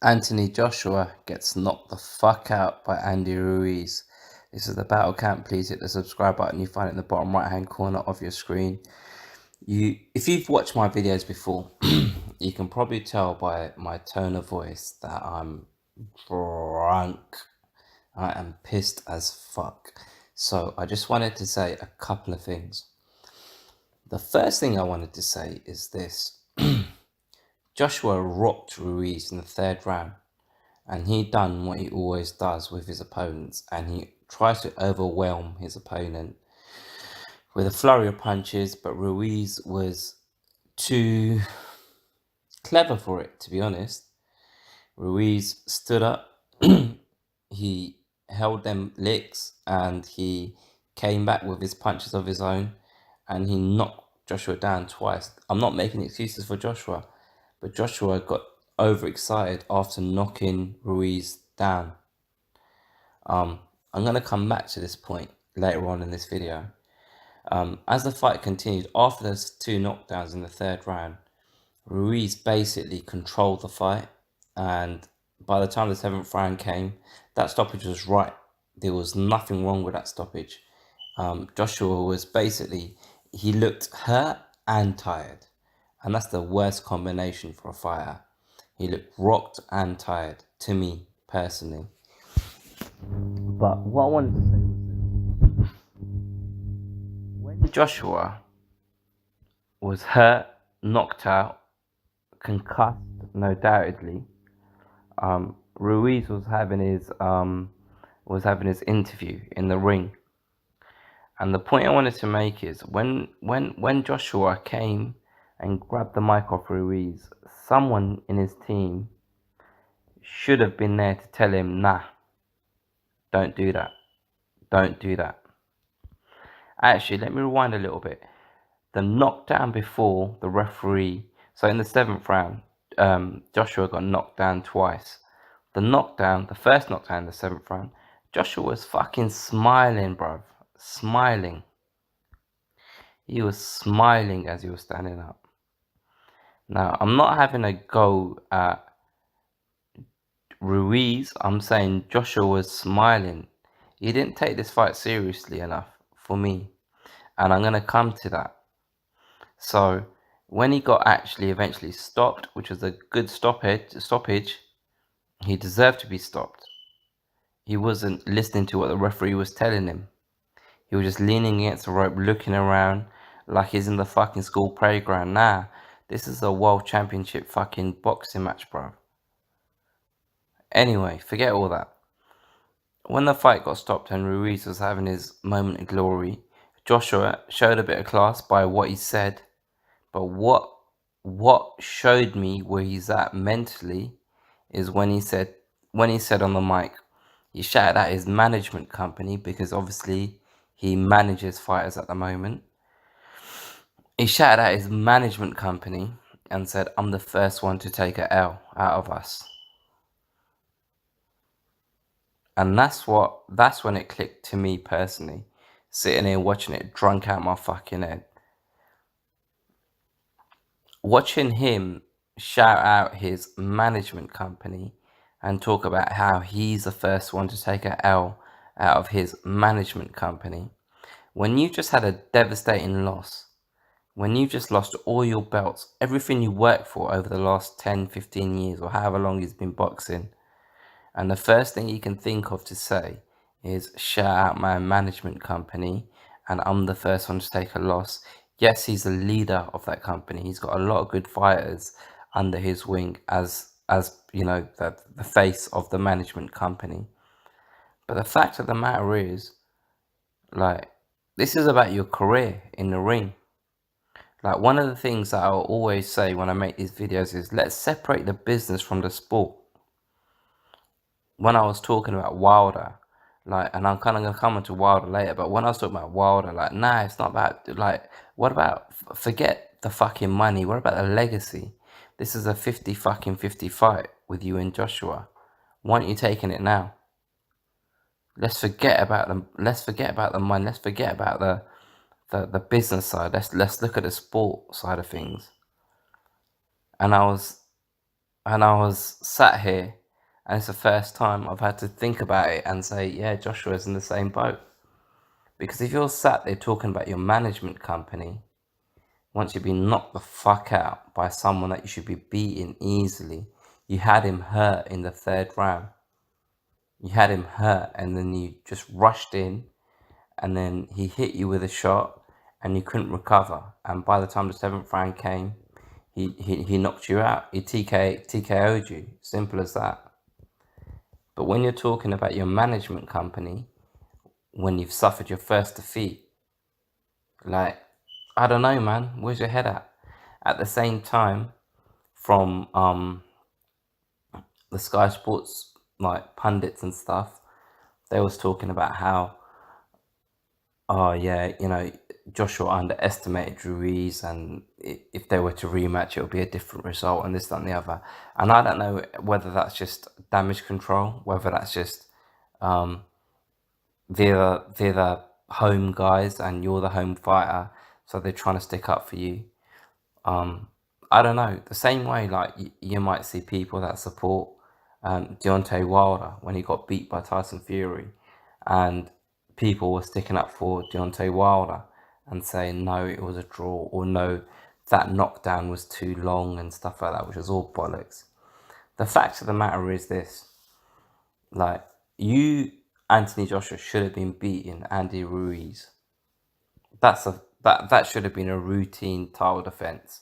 Anthony Joshua gets knocked the fuck out by Andy Ruiz. This is the battle camp. Please hit the subscribe button. You find it in the bottom right hand corner of your screen. If you've watched my videos before, you can probably tell by my tone of voice that I'm drunk. I am pissed as fuck. So I just wanted to say a couple of things. The first thing I wanted to say is this. Joshua rocked Ruiz in the third round, and he done what he always does with his opponents, and he tries to overwhelm his opponent with a flurry of punches, but Ruiz was too clever for it, to be honest. Ruiz stood up, he held them licks, and he came back with his punches of his own, and he knocked Joshua down twice. I'm not making excuses for Joshua, but Joshua got overexcited after knocking Ruiz down. I'm going to come back to this point later on in this video. As the fight continued, after those two knockdowns in the third round, Ruiz basically controlled the fight, and by the time the seventh round came, that stoppage was right. There was nothing wrong with that stoppage. Joshua was basically, he looked hurt and tired, and that's the worst combination for a fighter. He looked rocked and tired, to me personally. But what I wanted to say was this. When Joshua was hurt, knocked out, concussed, no doubtedly, Ruiz was having his interview in the ring. And the point I wanted to make is when Joshua came and grabbed the mic off Ruiz, someone in his team should have been there to tell him, nah, don't do that. Don't do that. Actually, let me rewind a little bit. The knockdown before the referee, so in the seventh round, Joshua got knocked down twice. The first knockdown in the seventh round, Joshua was fucking smiling, bruv. Smiling. He was smiling as he was standing up. Now, I'm not having a go at Ruiz. I'm saying Joshua was smiling. He didn't take this fight seriously enough for me. And I'm going to come to that. So, when he got actually eventually stopped, which was a good stoppage, he deserved to be stopped. He wasn't listening to what the referee was telling him. He was just leaning against the rope, looking around like he's in the fucking school playground. Nah, this is a world championship fucking boxing match, bro. Anyway, forget all that. When the fight got stopped and Ruiz was having his moment of glory, Joshua showed a bit of class by what he said. But what showed me where he's at mentally is when he said on the mic, he shouted at his management company, because obviously he manages fighters at the moment. He shouted at his management company and said, I'm the first one to take a L out of us. And that's when it clicked to me personally, sitting here watching it drunk out my fucking head. Watching him shout out his management company and talk about how he's the first one to take an L out of his management company. When you just had a devastating loss, when you just lost all your belts, everything you worked for over the last 10, 15 years or however long he's been boxing, and the first thing you can think of to say is shout out my management company and I'm the first one to take a loss. Yes, he's the leader of that company. He's got a lot of good fighters under his wing as you know, the face of the management company. But the fact of the matter is, like, this is about your career in the ring. Like, one of the things that I'll always say when I make these videos is, let's separate the business from the sport. When I was talking about Wilder, like, and I'm kind of going to come into Wilder later, but when I was talking about Wilder, like, nah, it's not about, like, what about, forget the fucking money, what about the legacy? This is a 50 fight with you and Joshua. Why aren't you taking it now? Let's forget about the money, let's forget about the business side. Let's look at the sport side of things. And I was And I was sat here, and it's the first time I've had to think about it and say, yeah, Joshua's in the same boat. Because if you're sat there talking about your management company, once you've been knocked the fuck out by someone that you should be beating easily, you had him hurt in the third round. You had him hurt, and then you just rushed in, and then he hit you with a shot, and you couldn't recover. And by the time the seventh round came, he knocked you out. He TKO'd you. Simple as that. But when you're talking about your management company, when you've suffered your first defeat, like, I don't know, man. Where's your head at? At the same time, from the Sky Sports like pundits and stuff, they was talking about how, oh yeah, Joshua underestimated Ruiz, and if they were to rematch, it would be a different result, and this, that, and the other. And I don't know whether that's just damage control, whether that's just they're the home guys and you're the home fighter, so they're trying to stick up for you. I don't know. The same way, like you might see people that support Deontay Wilder when he got beat by Tyson Fury, and people were sticking up for Deontay Wilder and saying no, it was a draw, or no, that knockdown was too long and stuff like that, which is all bollocks. The fact of the matter is this: like, Anthony Joshua should have been beating Andy Ruiz. That should have been a routine title defense.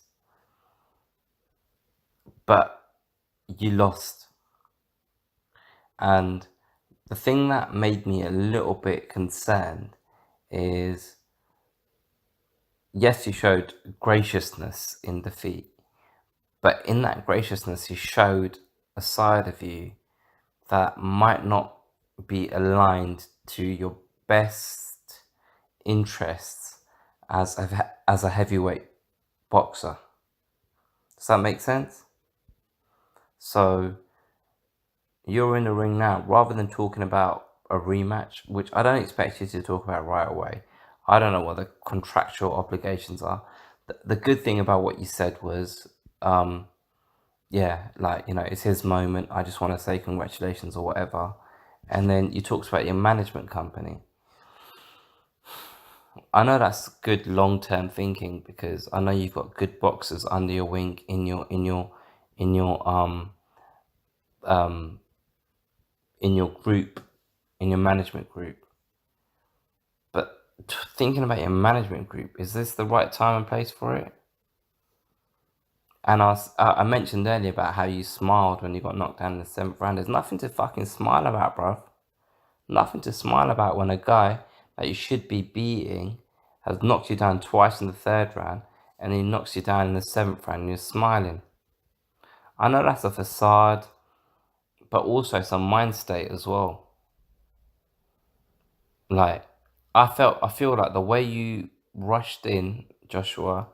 But you lost. And the thing that made me a little bit concerned is, yes, you showed graciousness in defeat, but in that graciousness, you showed a side of you that might not be aligned to your best interests as a heavyweight boxer. Does that make sense? So you're in the ring now, rather than talking about a rematch, which I don't expect you to talk about right away. I don't know what the contractual obligations are. The good thing about what you said was, yeah, like, it's his moment. I just want to say congratulations or whatever. And then you talked about your management company. I know that's good long-term thinking, because I know you've got good boxers under your wing in your group, in your management group. But thinking about your management group, is this the right time and place for it? And I mentioned earlier about how you smiled when you got knocked down in the seventh round. There's nothing to fucking smile about, bruv. Nothing to smile about when a guy that you should be beating has knocked you down twice in the third round, and he knocks you down in the seventh round and you're smiling. I know that's a facade, but also some mind state as well. Like, I feel like the way you rushed in, Joshua,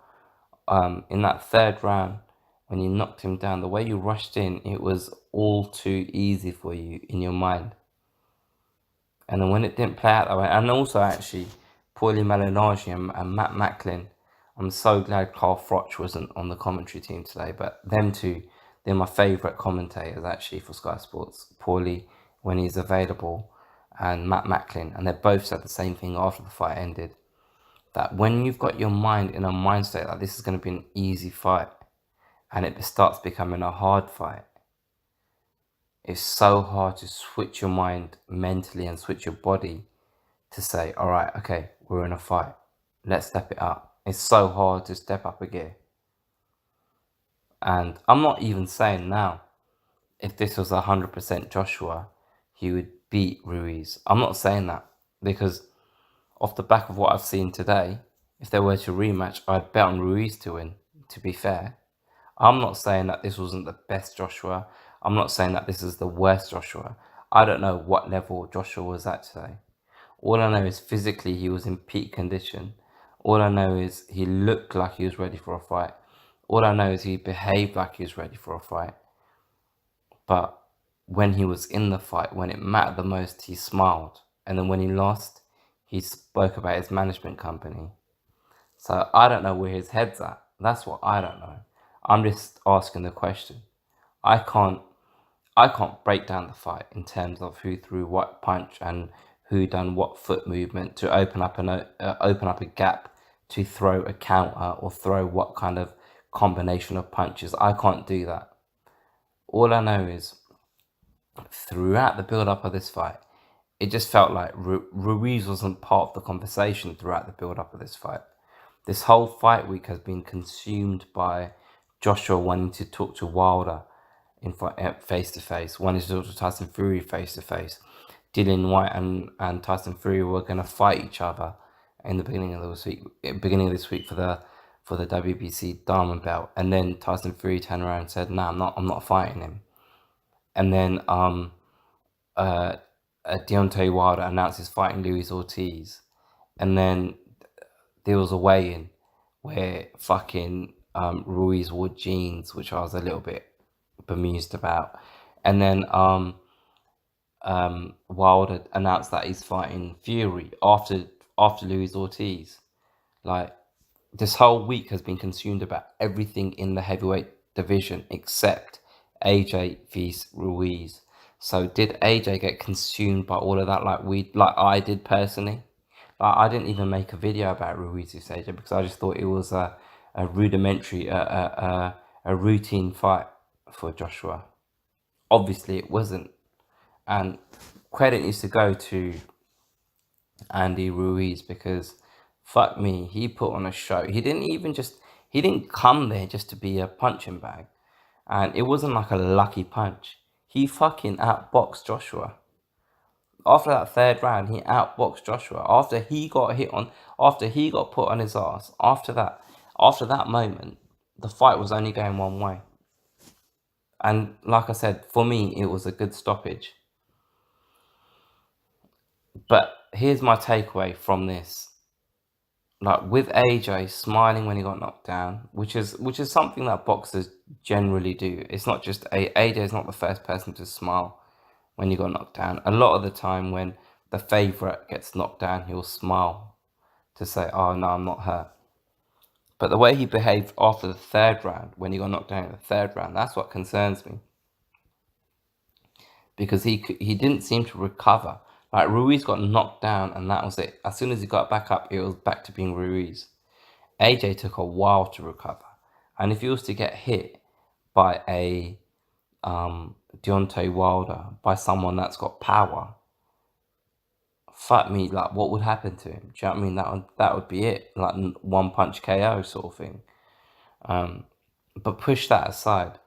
in that third round, when you knocked him down, the way you rushed in, it was all too easy for you in your mind. And then when it didn't play out that way, and also actually, Paulie Malignaggi and Matt Macklin, I'm so glad Carl Froch wasn't on the commentary team today, but them two, they're my favourite commentators actually for Sky Sports. Paulie, when he's available, and Matt Macklin, and they both said the same thing after the fight ended, that when you've got your mind in a mind state like this is going to be an easy fight, and it starts becoming a hard fight, it's so hard to switch your mind mentally and switch your body to say, all right, okay, we're in a fight, let's step it up. It's so hard to step up a gear. And I'm not even saying now, if this was 100% Joshua, he would beat Ruiz. I'm not saying that, because off the back of what I've seen today, if they were to rematch, I'd bet on Ruiz to win, to be fair. I'm not saying that this wasn't the best Joshua. I'm not saying that this is the worst Joshua. I don't know what level Joshua was at today. All I know is physically he was in peak condition. All I know is he looked like he was ready for a fight. All I know is he behaved like he was ready for a fight. But when he was in the fight, when it mattered the most, he smiled. And then when he lost, he spoke about his management company. So I don't know where his head's at. That's what I don't know. I'm just asking the question. I can't I can't break down the fight in terms of who threw what punch and who done what foot movement to open up a gap to throw a counter or throw what kind of combination of punches. I can't do that. All I know is throughout the build up of this fight, it just felt like Ruiz wasn't part of the conversation throughout the build up of this fight. This whole fight week has been consumed by Joshua wanting to talk to Wilder in face to face, wanting to talk to Tyson Fury face to face. Dillian White and Tyson Fury were going to fight each other in the beginning of this week for the WBC Diamond Belt, and then Tyson Fury turned around and said, "No, I'm not fighting him." And then Deontay Wilder announces fighting Luis Ortiz, and then there was a weigh-in where fucking Ruiz wore jeans, which I was a little bit bemused about, and then Wilder announced that he's fighting Fury after Luis Ortiz. Like, this whole week has been consumed about everything in the heavyweight division except AJ vs Ruiz. So did AJ get consumed by all of that like I did personally? Like, I didn't even make a video about Ruiz vs AJ because I just thought it was a rudimentary, a routine fight for Joshua. Obviously it wasn't. And credit needs to go to Andy Ruiz because fuck me, he put on a show. He didn't come there just to be a punching bag. And it wasn't like a lucky punch. He fucking outboxed Joshua. After that third round, he outboxed Joshua. After he got put on his ass, after that moment, the fight was only going one way. And like I said, for me, it was a good stoppage. But here's my takeaway from this. Like, with AJ smiling when he got knocked down, which is something that boxers generally do. It's not just AJ is not the first person to smile when he got knocked down. A lot of the time when the favorite gets knocked down, he'll smile to say, "Oh no, I'm not hurt." But the way he behaved after the third round, when he got knocked down in the third round, that's what concerns me. Because he didn't seem to recover. Like, Ruiz got knocked down and that was it. As soon as he got back up, it was back to being Ruiz. AJ took a while to recover. And if he was to get hit by a Deontay Wilder, by someone that's got power, fuck me, like, what would happen to him? Do you know what I mean? That would be it. Like, one punch KO sort of thing. But push that aside.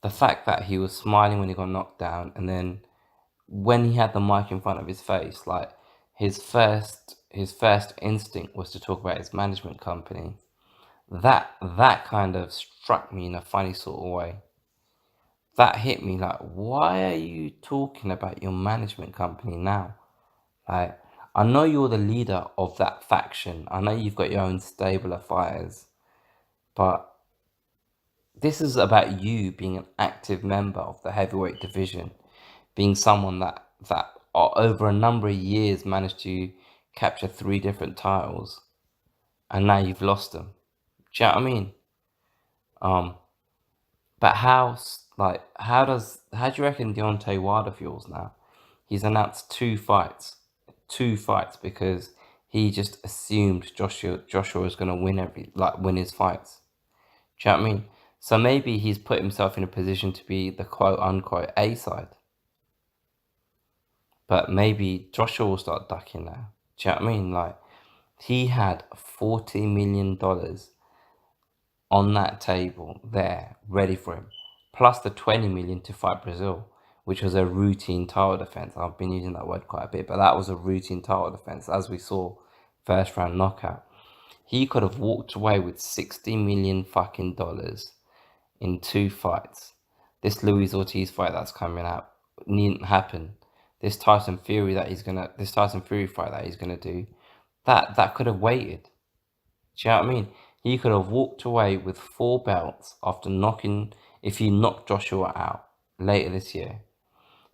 The fact that he was smiling when he got knocked down, and then when he had the mic in front of his face, like, his first instinct was to talk about his management company. That kind of struck me in a funny sort of way. That hit me like, why are you talking about your management company now? Like, I know you're the leader of that faction. I know you've got your own stable of fighters, but this is about you being an active member of the heavyweight division, being someone that over a number of years managed to capture 3 different titles, and now you've lost them. Do you know what I mean? But how do you reckon Deontay Wilder feels now? He's announced 2 fights, because he just assumed Joshua was gonna win his fights. Do you know what I mean? So maybe he's put himself in a position to be the quote unquote A side. But maybe Joshua will start ducking now. Do you know what I mean? Like, he had $40 million on that table there, ready for him. Plus the 20 million to fight Brazil, which was a routine title defense. I've been using that word quite a bit, but that was a routine title defense, as we saw, first round knockout. He could have walked away with $60 million fucking dollars in 2 fights. This Luis Ortiz fight that's coming out needn't happen. This Tyson Fury fight that he's gonna do, that could have waited. Do you know what I mean? He could have walked away with 4 belts after if he knocked Joshua out later this year.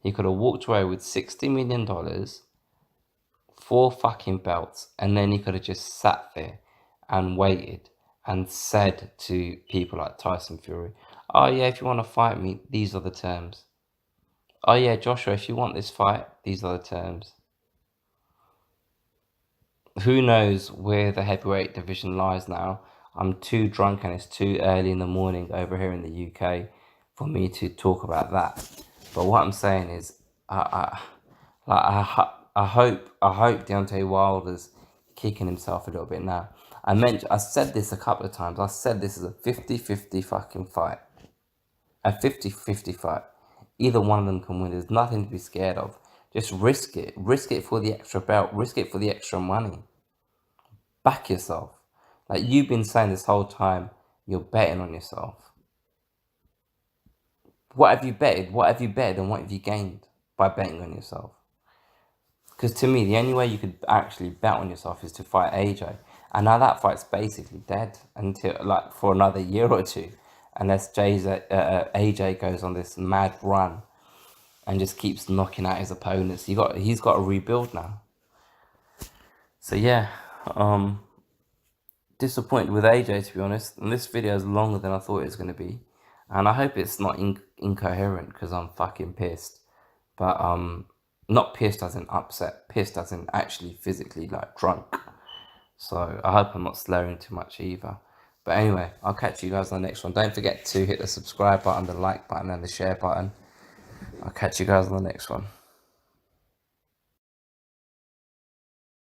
He could have walked away with $60 million, 4 fucking belts, and then he could have just sat there and waited and said to people like Tyson Fury, Oh yeah, if you want to fight me, these are the terms. Oh yeah, Joshua, if you want this fight, these are the terms. Who knows where the heavyweight division lies now? I'm too drunk and it's too early in the morning over here in the UK for me to talk about that. But what I'm saying is, I hope Deontay Wilder's kicking himself a little bit now. I said this a couple of times. I said this is a 50-50 fucking fight. A 50-50 fight. Either one of them can win. There's nothing to be scared of. Just risk it. Risk it for the extra belt. Risk it for the extra money. Back yourself. Like you've been saying this whole time, you're betting on yourself. What have you betted? What have you betted and what have you gained by betting on yourself? Because to me, the only way you could actually bet on yourself is to fight AJ. And now that fight's basically dead until like for another year or two. Unless AJ goes on this mad run and just keeps knocking out his opponents. He's got to rebuild now. So yeah, disappointed with AJ, to be honest. And this video is longer than I thought it was going to be. And I hope it's not incoherent because I'm fucking pissed. But not pissed as in upset, pissed as in actually physically like drunk. So I hope I'm not slurring too much either. But anyway, I'll catch you guys on the next one. Don't forget to hit the subscribe button, the like button and the share button. I'll catch you guys on the next one.